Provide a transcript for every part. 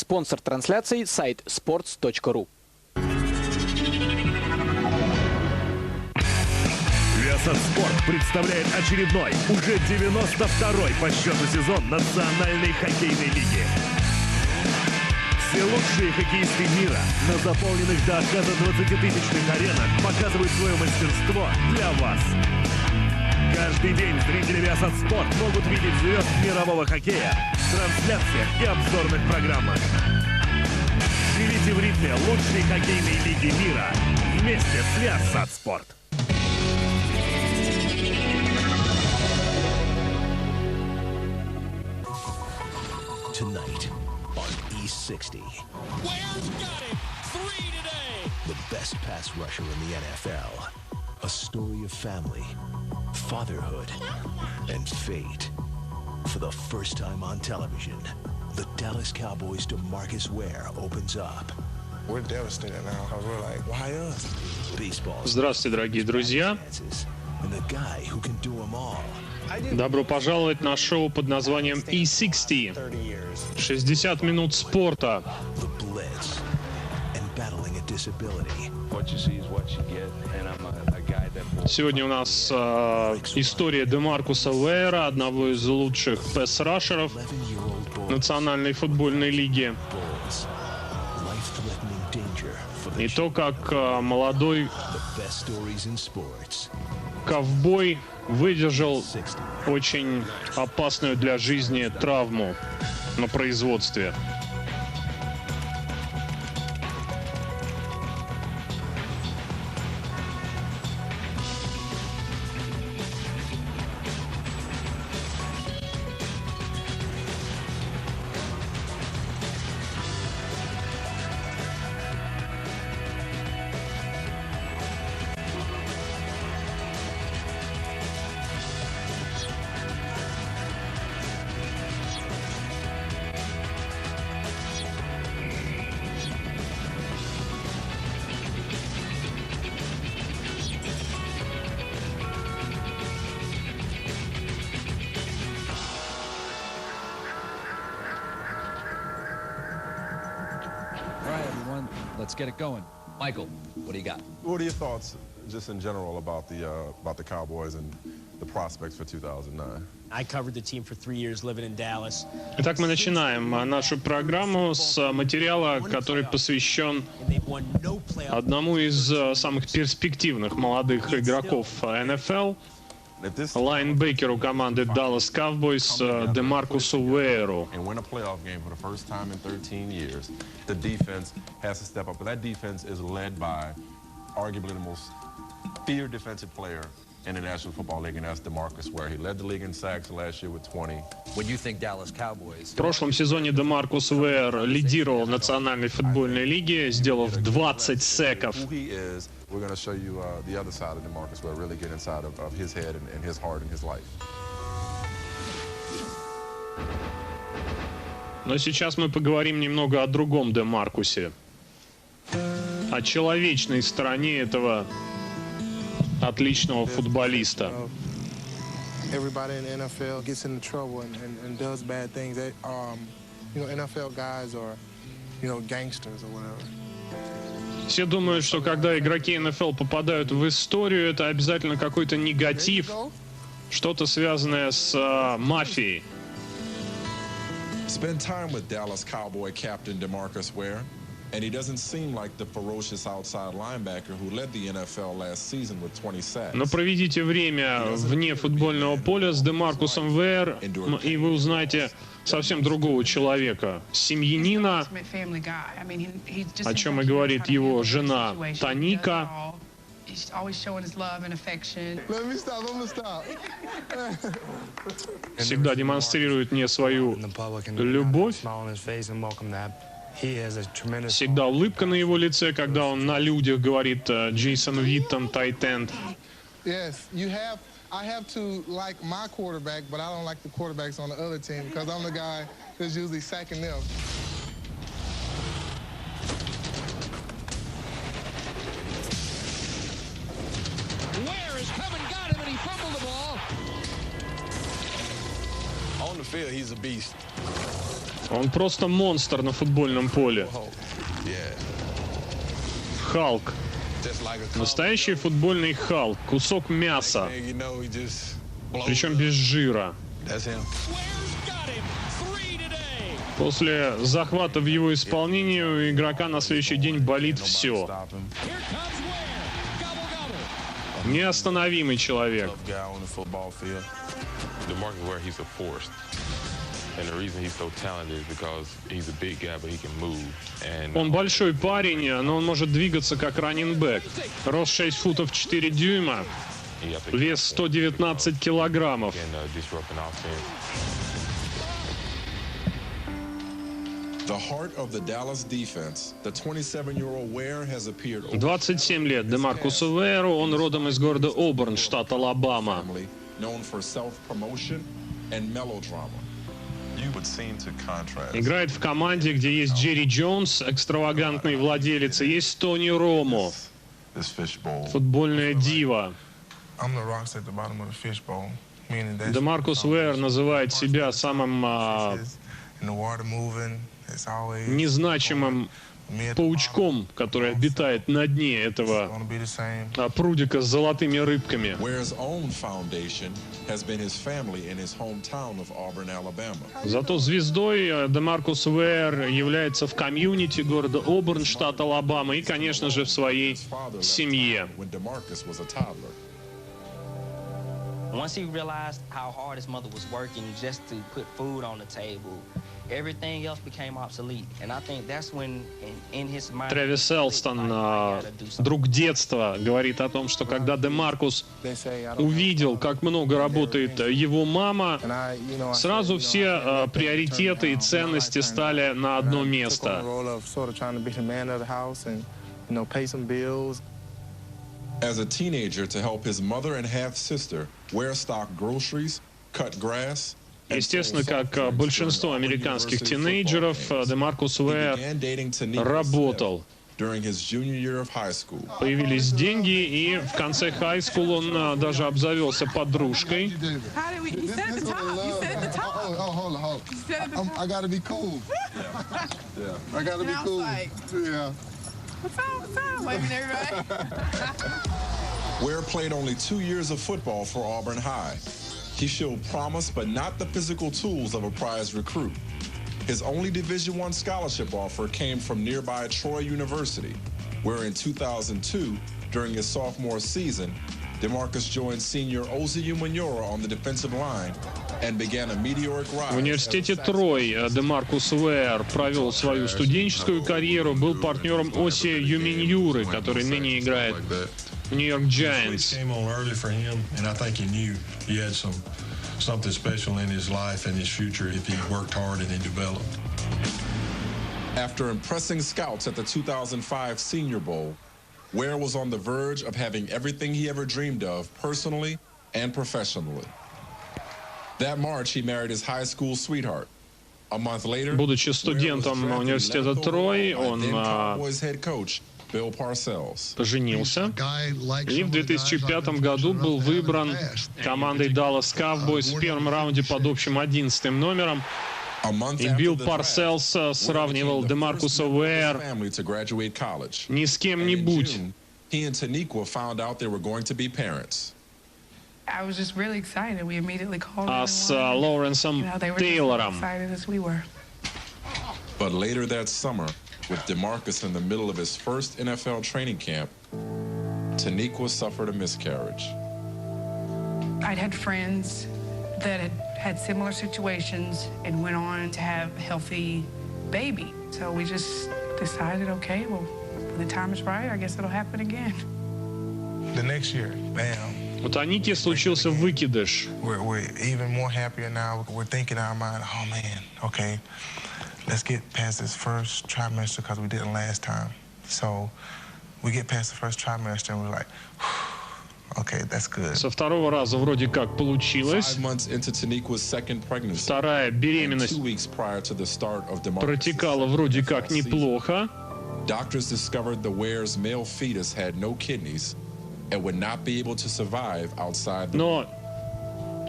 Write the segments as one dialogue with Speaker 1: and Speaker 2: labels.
Speaker 1: Спонсор трансляции – сайт sports.ru.
Speaker 2: Viasat Sport представляет очередной, уже 92-й по счету сезон Национальной хоккейной лиги. Все лучшие хоккеисты мира на заполненных до отказа 20-тысячных аренах показывают свое мастерство для вас. Каждый день зрители Viasat Sport могут видеть звезд мирового хоккея в трансляциях и обзорных программах. Живите в ритме лучшей хоккейной лиги мира вместе с Viasat Sport.
Speaker 3: Tonight on E60.
Speaker 4: Ware's got it! 3 today!
Speaker 3: The best pass rusher in the NFL. A story of family, fatherhood, and fate. For the first time on television, the Dallas Cowboys' DeMarcus Ware opens up.
Speaker 5: We're devastated now. We're like, why us?
Speaker 6: Здравствуйте, дорогие друзья.
Speaker 3: And the guy who can do them all.
Speaker 6: Добро пожаловать на шоу под названием E60. 60 минут спорта. Сегодня у нас история Демаркуса Уэйра, одного из лучших пэс-рашеров Национальной футбольной лиги. И то, как молодой ковбой выдержал очень опасную для жизни травму на производстве.
Speaker 7: Let's get it going. Michael, what do you got?
Speaker 5: What are your thoughts, just in general, about the Cowboys and the prospects for 2009?
Speaker 8: I covered the team for 3 years living in Dallas.
Speaker 6: Итак, мы начинаем нашу программу с материала, который посвящен одному из самых перспективных молодых игроков НФЛ, лайнбекеру команды Dallas Cowboys Демаркусу Уэйру.
Speaker 5: The defense has to step up, but that defense is led by arguably the most feared defensive player in the National Football League, and that's DeMarcus Ware. He led the league in sacks last year with 20.
Speaker 7: When you think Dallas Cowboys...
Speaker 6: В прошлом сезоне Демаркус Уэйр лидировал в Национальной футбольной лиге, сделав 20 секов.
Speaker 5: We're going to show you the other side of DeMarcus Ware, really get inside of his head and his heart and his life.
Speaker 6: Но сейчас мы поговорим немного о другом Демаркусе, о человечной стороне этого отличного футболиста.
Speaker 9: Everybody in the NFL gets into trouble and does bad things. NFL guys are, gangsters or whatever.
Speaker 6: Все думают, что когда игроки НФЛ попадают в историю, это обязательно какой-то негатив, что-то связанное с мафией.
Speaker 10: Spend time with Dallas Cowboy captain DeMarcus Ware, and he doesn't seem like the ferocious outside linebacker who led the NFL last season with 20 sacks.
Speaker 6: Но проведите время вне футбольного поля с Демаркусом Уэйр, и вы узнаете совсем другого человека, семьянина, о чем и говорит его жена Таника. Всегда демонстрирует мне свою любовь. Всегда улыбка на его лице, когда он на людях говорит Джейсон Виттон, tight end.
Speaker 9: I have to like my quarterback, but I don't like the quarterbacks on the other team because I'm the guy that's usually sacking them.
Speaker 4: Ware has come and got him, and he fumbled the ball.
Speaker 5: On the field, he's a beast.
Speaker 6: Он просто монстр на футбольном поле. Халк. Настоящий футбольный Халк. Кусок мяса. Причем без жира. После захвата в его исполнении у игрока на следующий день болит все. Неостановимый человек. Он большой парень, но он может двигаться как раннинбэк. Рост 6 футов 4 дюйма. Вес 119 килограммов. 27 лет Демаркусу Уэйру, он родом из города Оберн, штат Алабама. Играет в команде, где есть Джерри Джонс, экстравагантный владелец, и есть Тони Ромо, футбольная дива. Демаркус Уэйр называет себя самым незначимым паучком, который обитает на дне этого прудика с золотыми рыбками. Зато звездой Демаркус Уэйр является в комьюнити города Оберн, штат Алабама, и, конечно же, в своей семье.
Speaker 11: Once he realized how hard his mother was working just to put food on the table, everything else became obsolete. And I think that's when in his mind...
Speaker 6: Трэвис Элстон, друг детства, говорит о том, что когда Демаркус увидел, как много работает его мама, сразу все приоритеты и ценности стали на одно место.
Speaker 10: As a teenager, to help his mother and half-sister Ware stock groceries, cut grass.
Speaker 6: Естественно, как большинство американских тинейджеров, Демаркус Уэйр работал. Появились деньги, и в конце хай-скул он даже обзавелся подружкой.
Speaker 10: Ware played only 2 years of football for Auburn High. He showed promise, but not the physical tools of a prize recruit. His only Division I scholarship offer came from nearby Troy University, where in 2002, during his sophomore season, DeMarcus joined senior Ozzie Umenyiora on the defensive line and began a meteoric rise.
Speaker 6: В университете Трой Демаркус Уэйр провел свою студенческую карьеру, был партнером Оси Юменьюры, который ныне играет в Нью-Йорк Giants.
Speaker 12: Something special in his life and his future if he worked hard and he developed.
Speaker 10: After impressing scouts at the 2005 Senior Bowl, Ware was on the verge of having everything he ever dreamed of personally and professionally. That March, he married his high school sweetheart. A month later,
Speaker 6: будучи студентом университета Трой, он поженился и в 2005 году был выбран командой Dallas Cowboys в первом раунде под общим 11-м номером. И Билл Парселс сравнивал Демаркуса Уэйр не с кем-нибудь. А с Лоуренсом Тейлором.
Speaker 10: But later that summer, with DeMarcus in the middle of his first NFL training camp, Taniqua suffered a miscarriage.
Speaker 13: I'd had friends that had similar situations and went on to have a healthy baby. So we just decided, okay, well, when the time is right, I guess it'll happen again.
Speaker 9: The next year, bam.
Speaker 6: У Таники случился выкидыш.
Speaker 9: We're even more happier now. We're thinking in our mind, oh man, okay, let's get past this first trimester because we didn't last time. So we get past the first trimester and we're like, okay, that's good.
Speaker 6: Со второго раза вроде как получилось. Вторая беременность протекала вроде как неплохо.
Speaker 10: Doctors discovered the Ware's male fetus had no kidneys and would not be able to survive outside.
Speaker 6: Но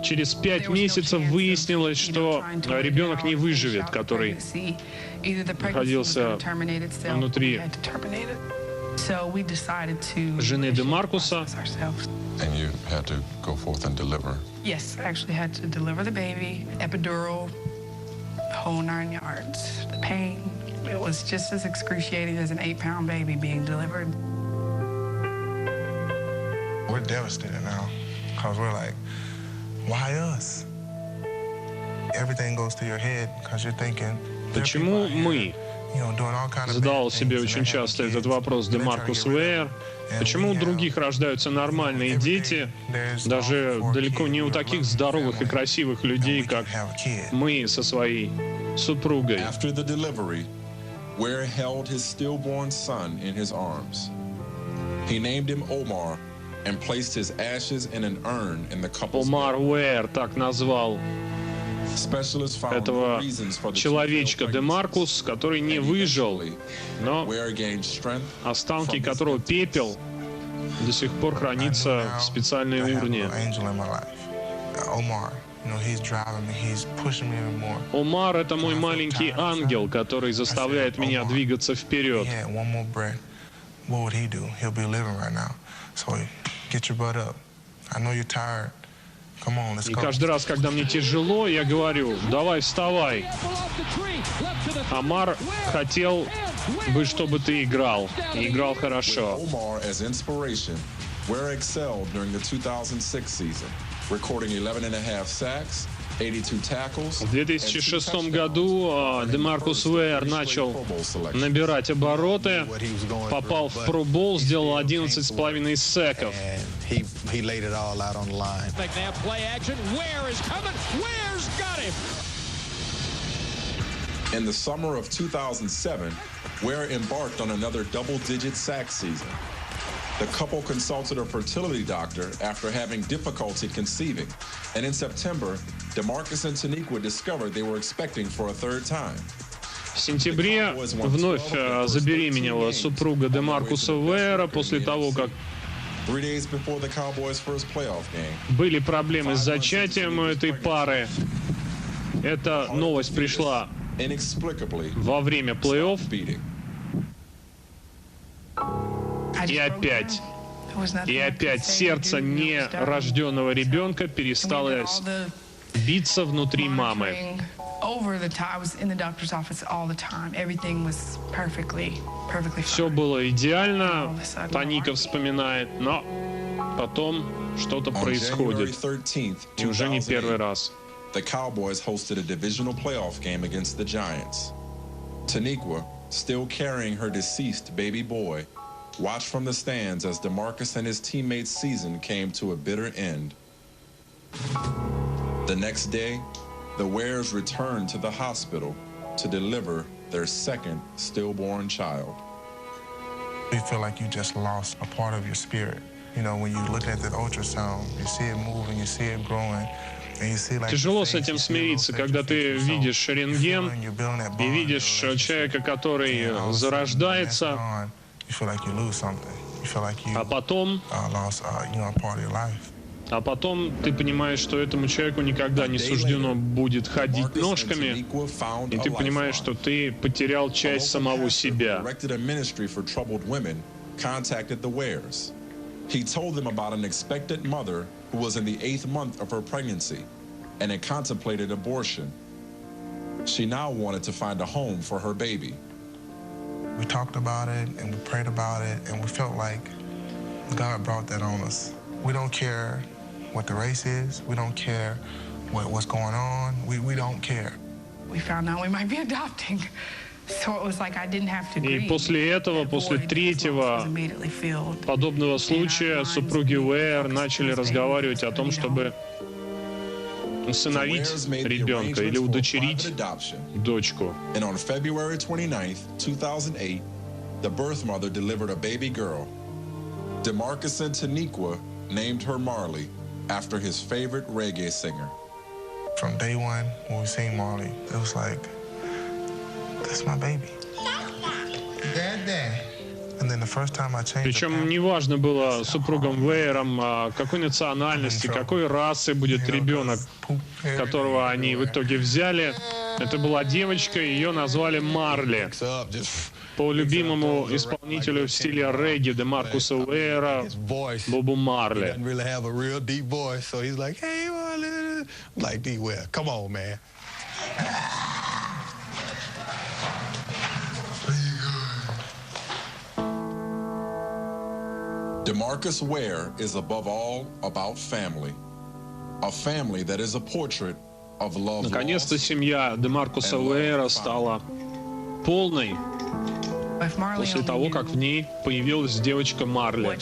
Speaker 6: через 5 месяцев выяснилось, что ребенок не выживет, который находился внутри жены Демаркуса.
Speaker 10: And you had to go forth and deliver.
Speaker 13: Yes, I actually had to deliver the baby, epidural, the whole 9 yards. The pain, it was just as excruciating as an 8-pound baby being delivered.
Speaker 9: We're devastated now because we're like, why us? Everything goes through your head because you're thinking.
Speaker 6: Почему мы? Задавал себе очень часто этот вопрос Демаркус Уэйр. Почему у других рождаются нормальные дети, даже далеко не у таких здоровых и красивых людей, как мы со своей супругой?
Speaker 10: After the delivery, Ware held his stillborn son in his arms. He named him Omar and placed his ashes in an urn in the couple's bed.
Speaker 6: Омар Уэйр так назвал этого человечка Демаркус, который не выжил, но останки которого пепел до сих пор хранится в специальной урне. Омар — это мой маленький ангел, который заставляет меня двигаться вперед. И каждый раз, когда мне тяжело, я говорю: давай, вставай. Омар хотел бы, чтобы ты играл. И играл хорошо. В 2006 году Демаркус Уэйр начал набирать обороты, попал в Pro Bowl, сделал 11,5 секов.
Speaker 10: In the summer of 2007, Ware embarked on another double-digit sack season. The couple consulted a fertility doctor after having difficulty conceiving. And in September, DeMarcus and Taniqua discovered they were expecting for a third time.
Speaker 6: В сентябре вновь забеременела супруга Демаркуса Уэйра после того, как были проблемы с зачатием у этой пары. Эта новость пришла во время плей-офф. И опять сердце нерожденного ребенка перестало биться внутри мамы. Все было идеально, Таника вспоминает, но потом что-то происходит. И уже не первый раз.
Speaker 10: The Cowboys hosted a divisional playoff game against the Giants. Taniqua, still carrying her deceased baby boy, watched from the stands as DeMarcus and his teammates' season came to a bitter end. The next day, the Wares returned to the hospital to deliver their second stillborn child.
Speaker 9: You feel like you just lost a part of your spirit. You know, when you look at the ultrasound, you see it moving, you see it growing.
Speaker 6: Тяжело с этим смириться, когда ты видишь рентген и видишь человека, который зарождается, а потом ты понимаешь, что этому человеку никогда не суждено будет ходить ножками, и ты понимаешь, что ты потерял часть самого себя.
Speaker 10: He told them about an expectant mother who was in the 8th month of her pregnancy and had contemplated abortion. She now wanted to find a home for her baby.
Speaker 9: We talked about it and we prayed about it and we felt like God brought that on us. We don't care what the race is. We don't care what's going on. We don't care.
Speaker 13: We found out we might be adopting.
Speaker 6: И после этого, после третьего подобного случая, супруги Уэйр начали разговаривать о том, чтобы усыновить ребенка или удочерить дочку.
Speaker 10: And on February 29th, 2008, the birth mother delivered a baby girl. DeMarcus and Taniqua named her Marley after his favorite reggae singer.
Speaker 9: From day one, when we seen Marley, it was like, that's my baby. Dad. And then
Speaker 6: Причем неважно было супругом Вейером, какой национальности, какой расы будет ребенок, которого они в итоге взяли. Это была девочка, ее назвали Марли. По любимому исполнителю в стиле регги Демаркуса Уэйера, Бобу Марли.
Speaker 10: DeMarcus Ware is above all about family. A family that is a portrait of love.
Speaker 6: Наконец-то семья Демаркуса Уэйера стала полной после того, как в ней появилась девочка Марли.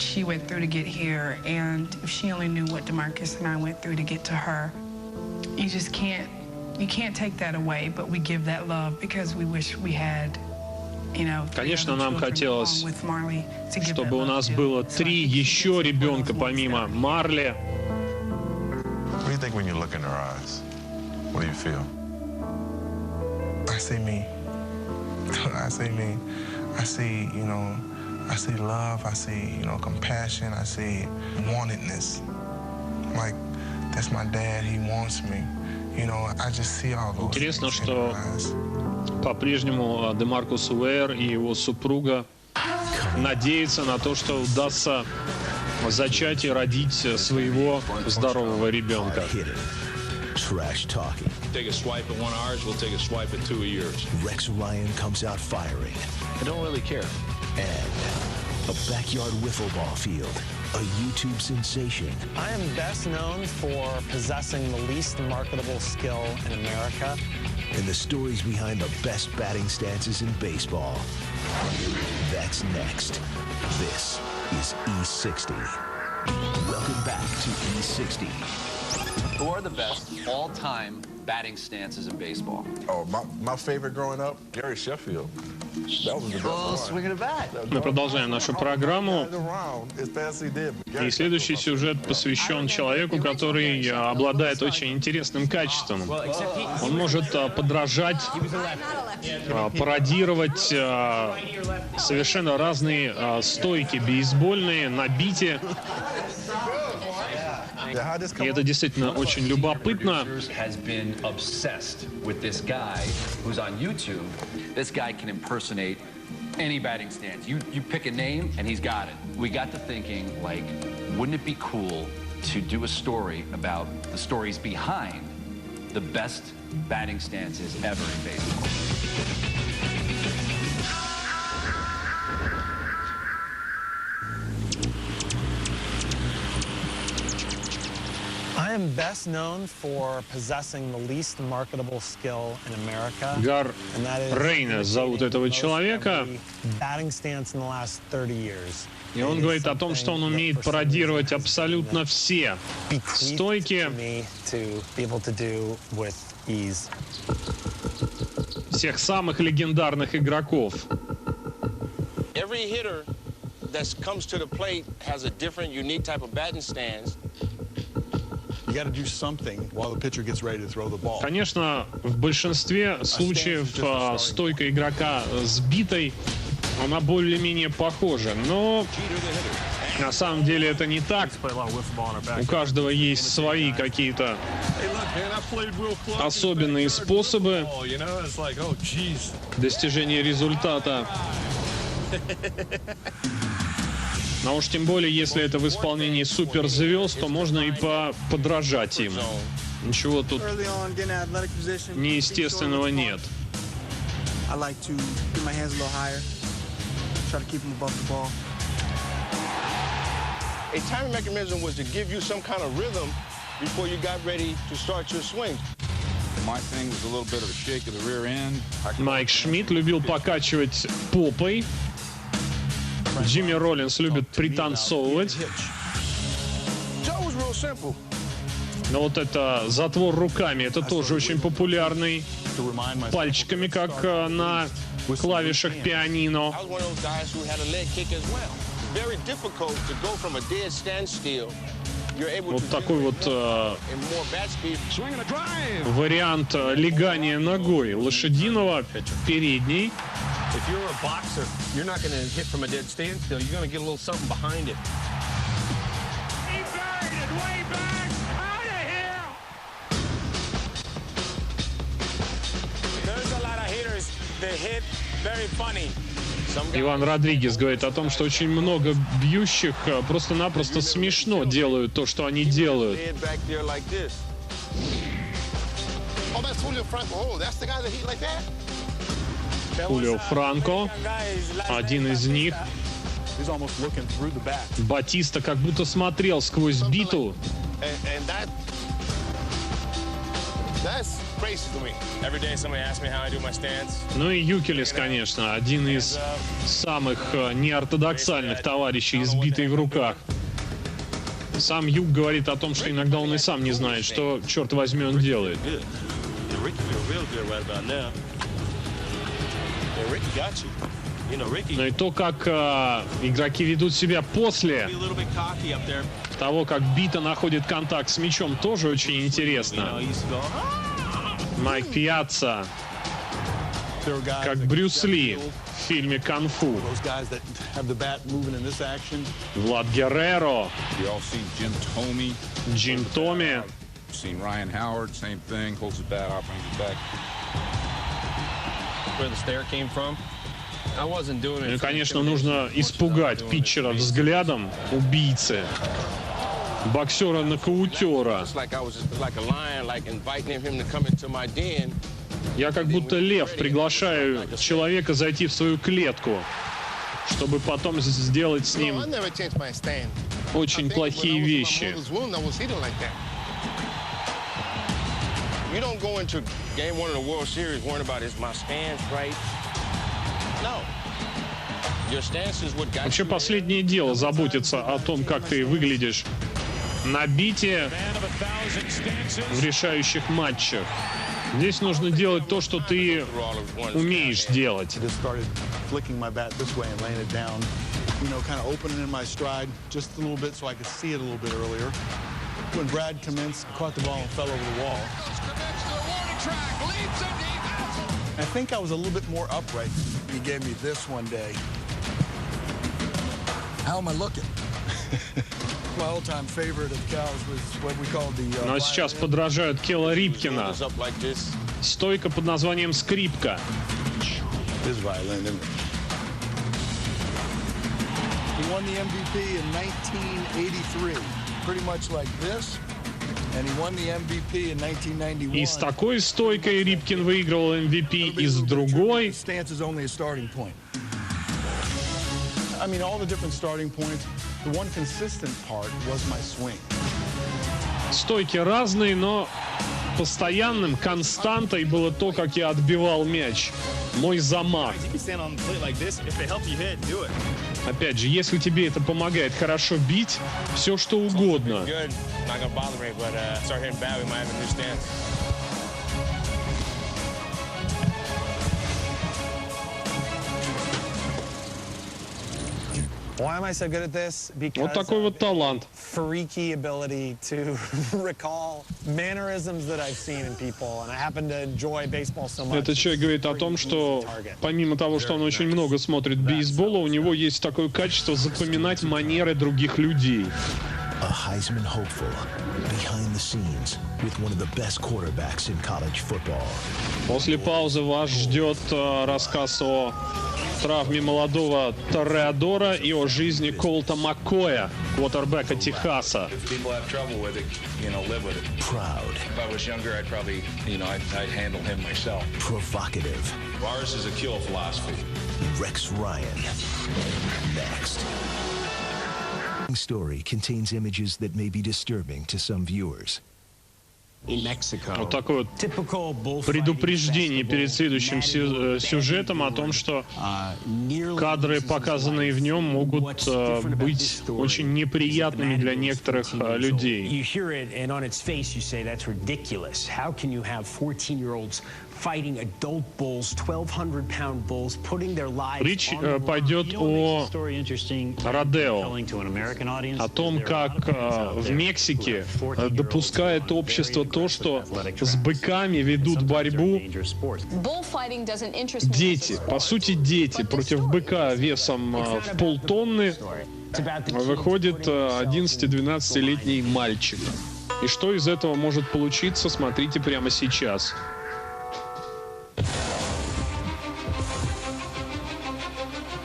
Speaker 6: Конечно, нам хотелось, чтобы у нас было 3 еще ребенка помимо Марли.
Speaker 9: I see, I see love, I see, compassion, I see wantedness. Like, that's my dad, he wants me. I just see all those.
Speaker 6: Интересно, что по-прежнему Демаркус Уэйер и его супруга надеются на то, что удастся зачать и родить своего здорового ребенка.
Speaker 3: Trash talking.
Speaker 14: Take a swipe at one of ours, we'll take a swipe at 2 of yours.
Speaker 3: Rex Ryan comes out firing.
Speaker 7: I don't really care.
Speaker 3: And a backyard wiffle ball field. A YouTube sensation.
Speaker 15: I am best known for possessing the least marketable skill in America.
Speaker 3: And the stories behind the best batting stances in baseball. That's next. This is E60. Welcome back to E60.
Speaker 7: Who are the best all-time batting stances in baseball?
Speaker 10: Oh, my favorite growing up, Gary Sheffield. That was the best one.
Speaker 7: Swinging a bat.
Speaker 6: Мы продолжаем нашу программу. И следующий сюжет посвящен человеку, который обладает очень интересным качеством. Он может подражать, пародировать совершенно разные стойки бейсбольные на бите. И это действительно очень любопытно.
Speaker 7: Any batting stance. You pick a name and he's got it. We got to thinking, like, wouldn't it be cool to do a story about the stories behind the best batting stances ever in baseball?
Speaker 15: I am best known for possessing the least marketable skill in America.
Speaker 6: Гар Рейнес зовут этого человека.
Speaker 15: Batting stance in the last 30 years.
Speaker 6: И он говорит о том, что он умеет пародировать абсолютно все стойки всех самых легендарных игроков.
Speaker 16: Every hitter that comes to the plate has a different, unique type of batting stance.
Speaker 6: Конечно, в большинстве случаев стойка игрока сбитой, она более-менее похожа, но на самом деле это не так. У каждого есть свои какие-то особенные способы достижения результата. Но уж тем более, если это в исполнении суперзвезд, то можно и подражать им. Ничего тут неестественного нет.
Speaker 16: A timing mechanism was to give you some kind of rhythm before you got ready to start your swing.
Speaker 14: My thing was a little bit of a shake of the rear end.
Speaker 6: Майк Шмидт любил покачивать попой. Джимми Роллинс любит пританцовывать. Но вот это затвор руками, это тоже очень популярный. Пальчиками, как на клавишах пианино. Вот такой вот вариант легания ногой лошадиного, передней.
Speaker 16: If you're a boxer, you're not going to hit from a dead standstill. You're going to get a little something behind it.
Speaker 4: He buried it way back. Out of here.
Speaker 16: There's a lot of hitters that hit very funny.
Speaker 6: Иван Родригес говорит о том, что очень много бьющих просто-напросто смешно делают то, что они делают. Хулио Франко, один из них. Батиста как будто смотрел сквозь биту. Ну и Юкелес, конечно, один из самых неортодоксальных товарищей, избитый в руках. Сам Юг говорит о том, что иногда он и сам не знает, что, черт возьми, он делает. Но и то, как игроки ведут себя после того, как бита находит контакт с мячом, тоже очень интересно. Майк Пьяцца, как Брюс Ли в фильме «Кунг-фу». Влад Герреро, Джим Томи. Ну и, конечно, нужно испугать питчера взглядом убийцы, боксера-нокаутера. Я как будто лев приглашаю человека зайти в свою клетку, чтобы потом сделать с ним очень плохие вещи.
Speaker 16: You don't go into game 1 of the World Series worrying about is my stance right? No. Your stance is what got you.
Speaker 6: Вообще последнее дело заботиться о том, как ты выглядишь на бите в решающих матчах. Здесь нужно делать то, что ты умеешь делать.
Speaker 17: When Brad commenced, caught the ball and fell over the wall. I think I was a little bit more upright. He gave me this one day. How am I looking? My all-time favorite of Cal's was what we called the.
Speaker 6: Но сейчас подражают Кела Рипкина. Стойка под названием скрипка.
Speaker 17: This violin, isn't it? He won the MVP in 1983. Pretty much like this, and he won the MVP in 1991.
Speaker 6: И с такой стойкой Рипкин выигрывал MVP, и с другой.
Speaker 17: Stance is only a starting point. I mean, all the different starting points. The one consistent part was my swing.
Speaker 6: Стойки разные, но постоянным константой было то, как я отбивал мяч. Мой замах. Опять же, если тебе это помогает хорошо бить, все что угодно.
Speaker 15: Why am I so good at this? Because
Speaker 6: вот такой вот талант.
Speaker 15: Freaky ability to recall mannerisms that I've seen in people, and I happen to enjoy baseball so much.
Speaker 6: Этот человек говорит о том, что помимо того, что он очень много смотрит бейсбола, у него есть такое качество запоминать манеры других людей.
Speaker 3: A Heisman hopeful behind the scenes with one of the best quarterbacks in college football.
Speaker 6: После паузы вас ждет рассказ о травме молодого Тореадора и о жизни Колта Маккоя, квотербека Техаса.
Speaker 3: Proud.
Speaker 18: If I was younger, I'd probably, I'd handle him myself.
Speaker 3: Provocative.
Speaker 18: Ours is a kill philosophy.
Speaker 3: Rex Ryan. Next. Story contains images that may be disturbing to some viewers.
Speaker 6: Вот такое вот предупреждение перед следующим сюжетом о том, что кадры, показанные в нем, могут быть очень неприятными для некоторых людей. Речь пойдет о родео, о том, как в Мексике допускает общество то, что с быками ведут борьбу дети, по сути дети. Против быка весом в полтонны выходит 11-12-летний мальчик. И что из этого может получиться, смотрите прямо сейчас.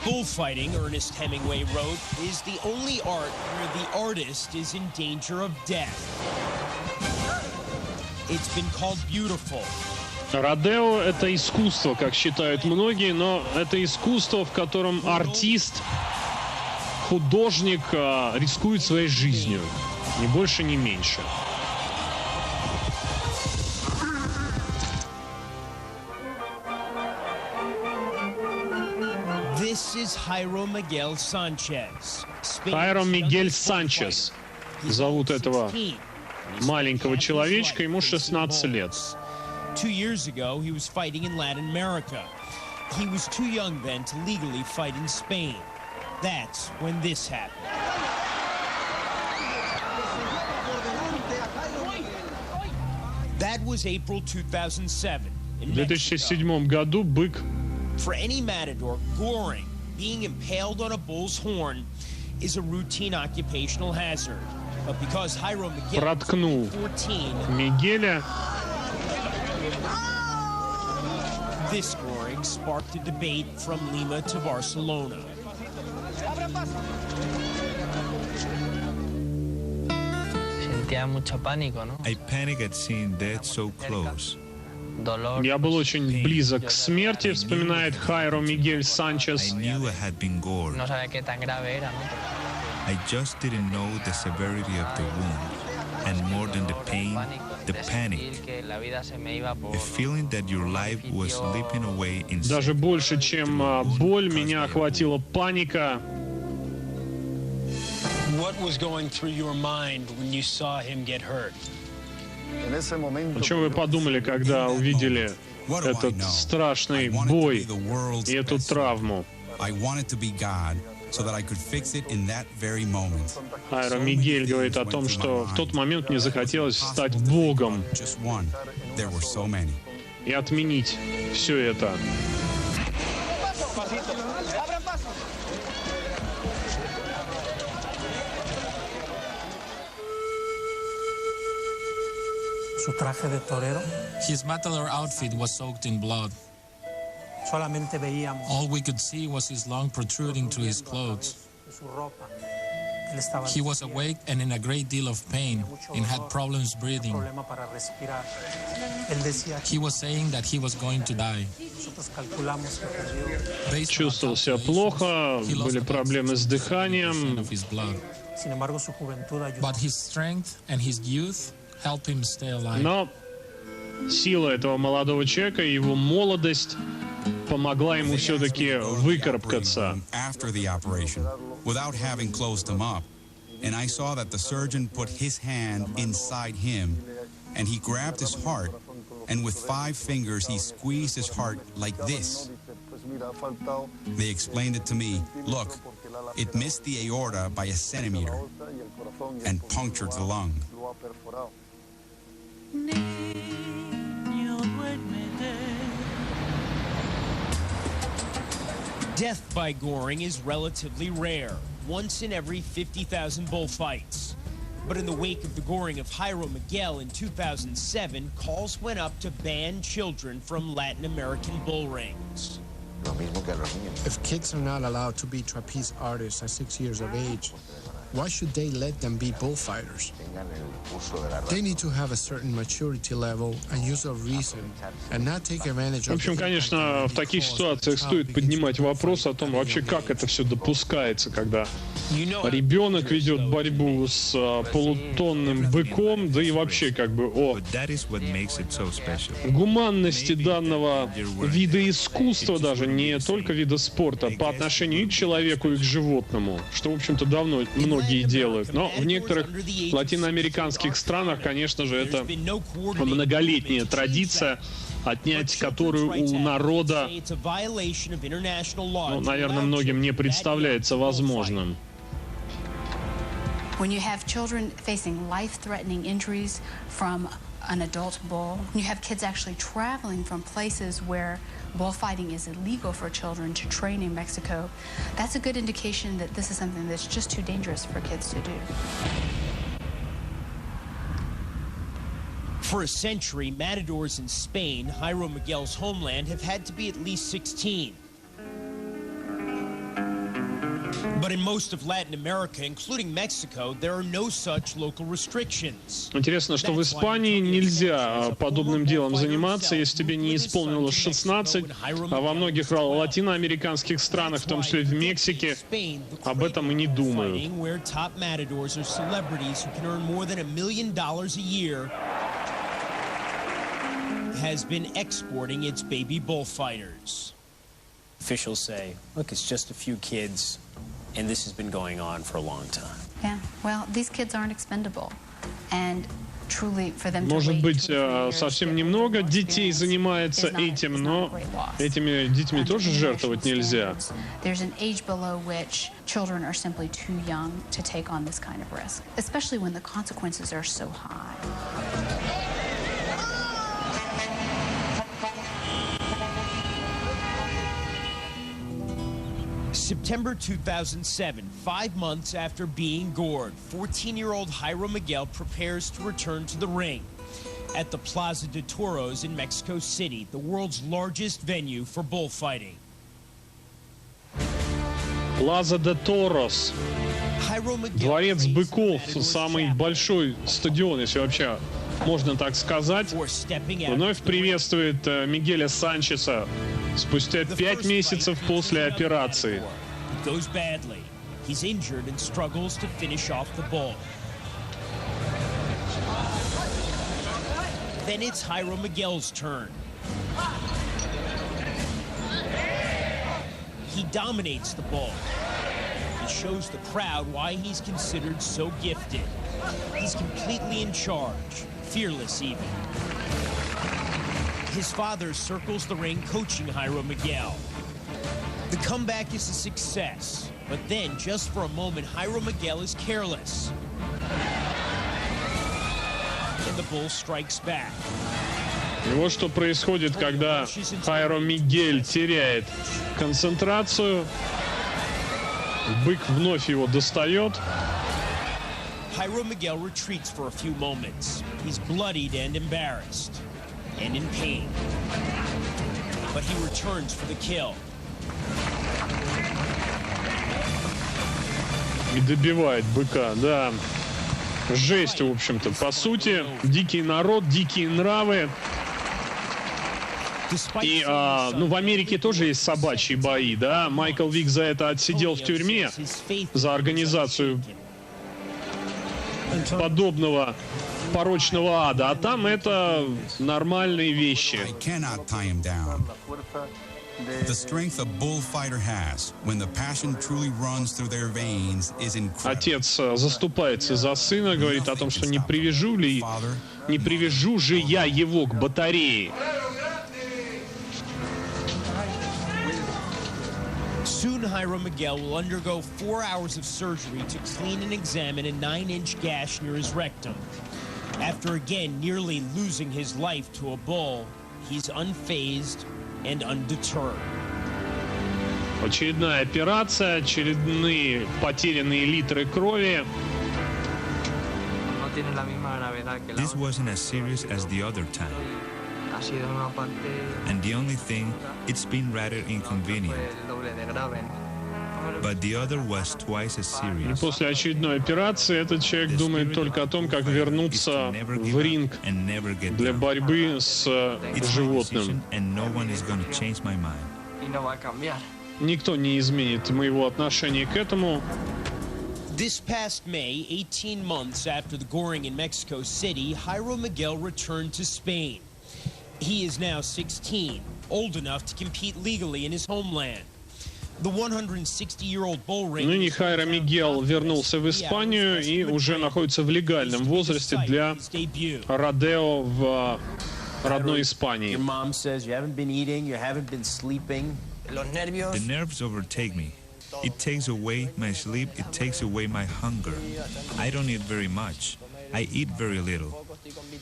Speaker 8: Bullfighting, Ernest Hemingway wrote, is the only art where the artist is in danger of death. It's been called beautiful.
Speaker 6: Родео — это искусство, как считают многие, но это искусство, в котором артист, художник рискует своей жизнью, ни больше, ни меньше.
Speaker 8: Хайро Мигель
Speaker 6: Санчес. Зовут этого маленького человечка, ему 16 лет.
Speaker 8: 2 years ago, he was fighting in Latin America. He was too young then to legally fight in Spain. That's when this happened. That was April 2007.
Speaker 6: В 2007 году бык
Speaker 8: For any matador, goring, being impaled on a bull's horn, is a routine occupational hazard. But because Jairo Miguel
Speaker 6: проткнул
Speaker 8: 14,
Speaker 6: Мигеля,
Speaker 8: this goring sparked a debate from Lima to Barcelona.
Speaker 19: I panic at seeing death so close.
Speaker 6: Я был очень близок к смерти, вспоминает Хайро Мигель Санчес.
Speaker 19: I knew I had been gored. I just didn't know the severity of the wound, and more than the pain, the panic. A feeling that your life was slipping away inside.
Speaker 6: Даже больше, чем боль, меня охватила паника.
Speaker 8: What was going through your mind when you saw him get hurt?
Speaker 6: О чем вы подумали, когда увидели этот страшный бой и эту травму? Хайро Мигель говорит о том, что в тот момент мне захотелось стать Богом и отменить все это.
Speaker 20: His matador outfit was soaked in blood. All we could see was his lung protruding through his clothes. He was awake and in a great deal of pain and had problems breathing. He was saying that he was going to die.
Speaker 6: Чувствовал себя плохо, были проблемы с дыханием.
Speaker 20: But his strength and his youth help him stay alive.
Speaker 6: Но сила этого молодого человека и его молодость помогла ему все-таки выкарабкаться.
Speaker 21: Without having closed him up, and I saw that the surgeon put his hand inside him, and he grabbed his heart, and with 5 fingers he squeezed his heart like this. They explained it to me. Look, it missed the aorta by 1 centimeter and punctured the lung.
Speaker 8: Death by goring is relatively rare, once in every 50,000 bullfights. But in the wake of the goring of Jairo Miguel in 2007, calls went up to ban children from Latin American bull rings.
Speaker 22: If kids are not allowed to be trapeze artists at 6 years of age, why should they let them be bullfighters? They need to have a certain maturity level and use of reason, and not take advantage of.
Speaker 6: В общем, конечно, в таких ситуациях стоит поднимать вопрос о том, вообще как это все допускается, когда ребенок ведет борьбу с полутонным быком, да и вообще как бы о гуманности данного вида искусства, даже не только вида спорта, по отношению и к человеку, и к животному, что, в общем-то, давно многие делают. Но в некоторых латиноамериканских странах, конечно же, это многолетняя традиция. отнять которую у народа, ну, наверное, многим не представляется возможным.
Speaker 1: When you have children facing life-threatening injuries from an adult bull, you have kids actually traveling from places where bullfighting is illegal for children to train in Mexico, that's a good indication that this is something that's just too dangerous for kids to do.
Speaker 8: For a century, matadors in Spain, Jairo Miguel's homeland, have had to be at least 16. But in most of Latin America, including Mexico, there are no such local restrictions.
Speaker 6: Интересно, что в Испании нельзя подобным делом заниматься, если тебе не исполнилось 16, а во многих латиноамериканских странах, в том числе в Мексике, об этом и не думают.
Speaker 8: Where top matadors are celebrities who can earn more than $1 million a year, has been exporting its baby bullfighters.
Speaker 2: Officials say, look, it's just a few kids. And this has been going on for a long time.
Speaker 1: Yeah, well, these kids aren't expendable, and truly for them.
Speaker 6: Может быть, совсем немного детей занимается этим, но этими детьми тоже жертвовать нельзя.
Speaker 1: There's an age below which children are simply too young to take on this kind of risk, especially when the consequences are so high.
Speaker 8: September 2007, 5 months after being gored, 14-year-old Jairo Miguel prepares to return to the ring at the Plaza de Toros in Mexico City, the world's largest venue for bullfighting.
Speaker 6: Plaza de Toros, дворец быков, самый большой стадион, если вообще можно так сказать, вновь приветствует Мигеля Санчеса спустя 5 месяцев после операции.
Speaker 8: Then it's Jairo Miguel's turn. He dominates the bull. He shows the crowd why he's considered so gifted. He's completely in charge, fearless even. His father circles the ring coaching Jairo Miguel. The comeback is a success, but then, just for a moment, Jairo Miguel is careless. And the bull strikes back.
Speaker 6: И вот что происходит, когда Jairo Miguel теряет концентрацию. Бык вновь его достает.
Speaker 8: Jairo Miguel retreats for a few moments. He's bloodied and embarrassed, and in pain. But he returns for the kill.
Speaker 6: И добивает быка, да. Жесть, в общем-то, по сути. Дикий народ, дикие нравы. И, ну, в Америке тоже есть собачьи бои, да. Майкл Вик за это отсидел в тюрьме, за организацию подобного порочного ада. А там это нормальные вещи. Отец заступается за сына, говорит о том, что не привяжу же я его к батарее.
Speaker 8: Soon, Jairo Miguel will undergo 4 hours of surgery to clean and examine a 9-inch gash near his rectum. After again nearly losing his life to a bull, he's unfazed and undeterred.
Speaker 6: Очередная операция, очередные потерянные литры крови.
Speaker 19: This wasn't as serious as the other time. And the only thing, it's been rather inconvenient. But the other was twice as serious.
Speaker 6: И после очередной операции этот человек думает только о том, как вернуться в ринг для борьбы с животным. Никто не изменит моего отношения к этому.
Speaker 8: This past May, 18 months after the goring in Mexico City, Jairo Miguel returned to Spain. He is now 16, old enough to compete legally in his homeland. The 160-year-old bull ring.
Speaker 6: Ныне Jairo Miguel вернулся в Испанию и уже находится в легальном возрасте для родео в родной Испании.
Speaker 8: Your mom says you haven't been eating, you haven't been sleeping.
Speaker 19: The nerves overtake me. It takes away my sleep, it takes away my hunger. I don't eat very much. I eat very little.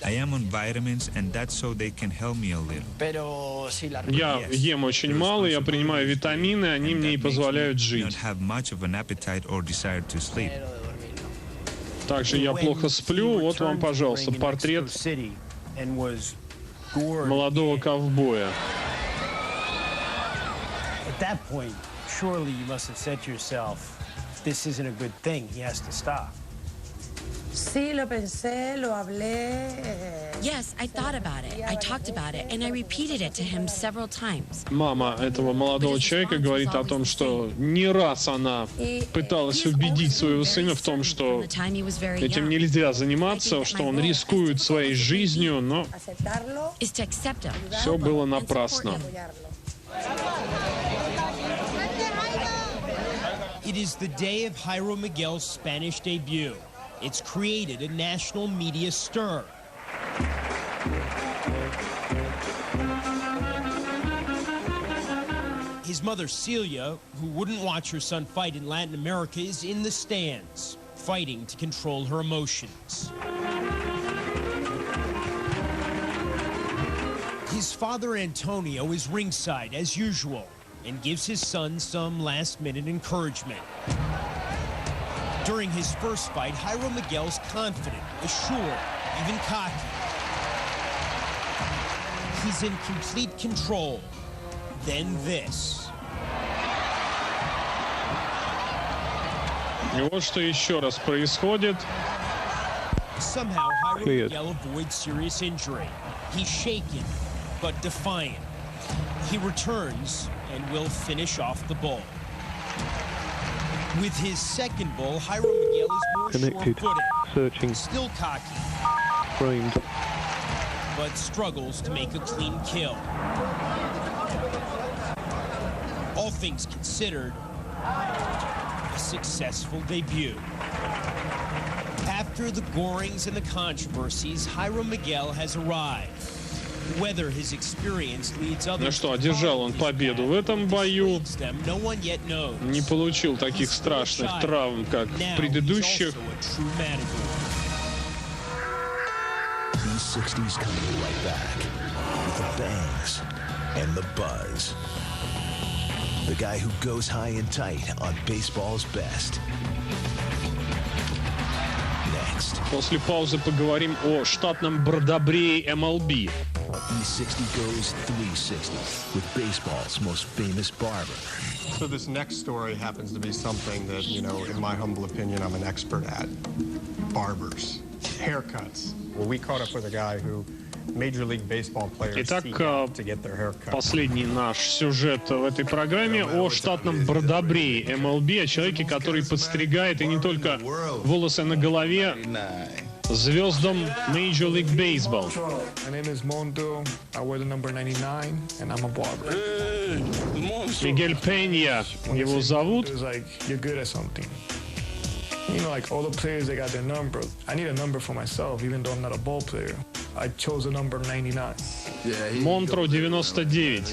Speaker 19: I am on vitamins, and that's so they can help me a little.
Speaker 6: Я ем очень мало, я принимаю витамины, они мне и позволяют жить.
Speaker 19: Don't have much of an appetite or desire to sleep.
Speaker 6: Также я плохо сплю. Вот вам, пожалуйста, портрет молодого ковбоя.
Speaker 8: At that point, surely you must have said to yourself, this isn't a good thing, he has to stop.
Speaker 5: Sí, lo pensé, lo hablé.
Speaker 11: Yes, I thought about it. I talked about it, and I repeated it to him several times.
Speaker 6: Мама этого молодого человека говорит о том, что не раз она пыталась убедить своего сына в том, что этим нельзя заниматься, что он рискует своей жизнью, но все было напрасно.
Speaker 8: It is the day of Jairo Miguel's Spanish debut. It's created a national media stir. His mother, Celia, who wouldn't watch her son fight in Latin America, is in the stands, fighting to control her emotions. His father, Antonio, is ringside as usual and gives his son some last-minute encouragement. During his first fight, Jairo Miguel's confident, assured, even cocky. He's in complete control. Then this.
Speaker 6: И вот что еще раз происходит.
Speaker 8: Somehow, Jairo Miguel avoids serious injury. He's shaken, but defiant. He returns and will finish off the bull. With his second bull, Jairo Miguel is more sure-footed,
Speaker 23: searching,
Speaker 8: still cocky,
Speaker 23: framed,
Speaker 8: but struggles to make a clean kill. All things considered, a successful debut. After the gorings and the controversies, Jairo Miguel has arrived. Whether his experience leads others.
Speaker 6: Ну что, одержал он победу в этом бою. Не получил таких страшных травм, как в предыдущих.
Speaker 3: These 60s coming right back with the bangs and the buzz. The guy who goes high and tight on baseball's best. Next.
Speaker 6: После паузы поговорим о штатном бродобрее MLB.
Speaker 3: E60 goes 360 with baseball's most famous barber.
Speaker 24: So this next story happens to be something that, you know, in my humble opinion, I'm an expert at. Barbers. Haircuts. Well, we caught up with a guy who Major League Baseball players seek out to get their haircut.
Speaker 6: Последний наш сюжет в этой программе о штатном бродобрее MLB, о человеке, который подстригает и не только волосы на голове, звездам Major League Baseball.
Speaker 15: My name is Mondo. I wear the number 99, and I'm a barber.
Speaker 6: Мигель Пенья его зовут.
Speaker 15: It's like you're good at something. You know, like all the players, they got their number. I need a number for myself, even though I'm not a ball player. I chose the number 99.
Speaker 6: Монтро 99.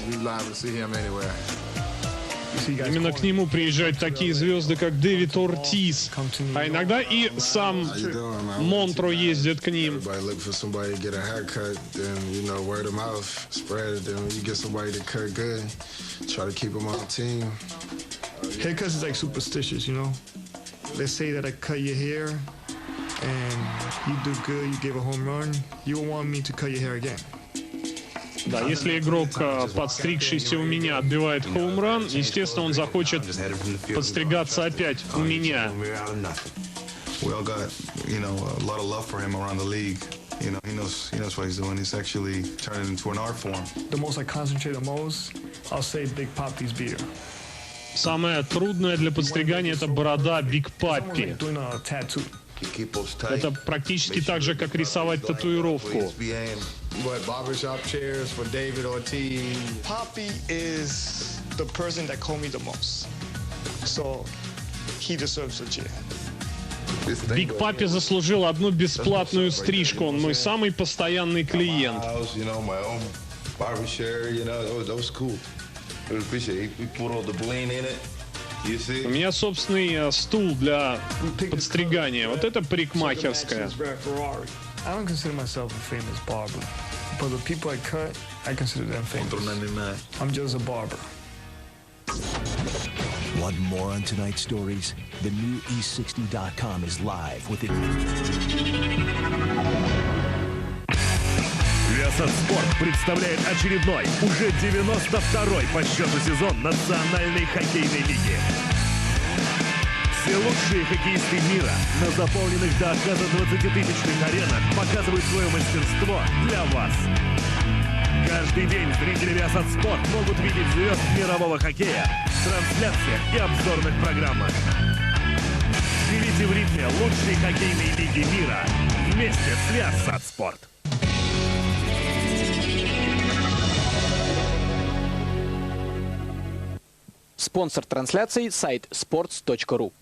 Speaker 6: Именно к нему приезжают такие звезды, как Дэвид Ортис. А иногда и сам Монтро ездит к ним.
Speaker 15: Haircuts is like superstitious, you know? Let's say that I cut your hair and you do good, you give a home run, you will want me to cut your hair again.
Speaker 6: Да, если игрок, подстригшийся у меня, отбивает хоум-ран, естественно, он захочет подстригаться опять у меня.
Speaker 25: We all got, you know, a lot of love for him around the league. You know, he knows what he's doing. He's actually turned it into an art form.
Speaker 15: The most I concentrate on most, I'll say Big Papi's beard.
Speaker 6: Самое трудное для подстригания — это борода Биг Паппи. Это практически так же, как рисовать татуировку.
Speaker 15: But barbershop chairs for David Ortiz. Papi is the person that called me the most. So he deserves a chair.
Speaker 6: Биг Папи заслужил одну бесплатную стрижку. Он мой самый постоянный клиент. У меня собственный стул для подстригания. Вот это парикмахерская.
Speaker 15: I don't consider myself a famous barber, but the people I cut, I consider them famous. I'm just a barber.
Speaker 3: Want more on tonight's stories? The new E60.com is live with it.
Speaker 9: Viasat Sport представляет очередной, уже 92-й по счету сезон Национальной хоккейной лиги. Все лучшие хоккеисты мира на заполненных до отказа 20-тысячных аренах показывают свое мастерство для вас. Каждый день зрители Viasat Sport могут видеть звезд мирового хоккея в трансляциях и обзорных программах. Живите в ритме лучшей хоккейной лиги мира вместе с Viasat Sport.
Speaker 10: Спонсор трансляции — сайт sports.ru.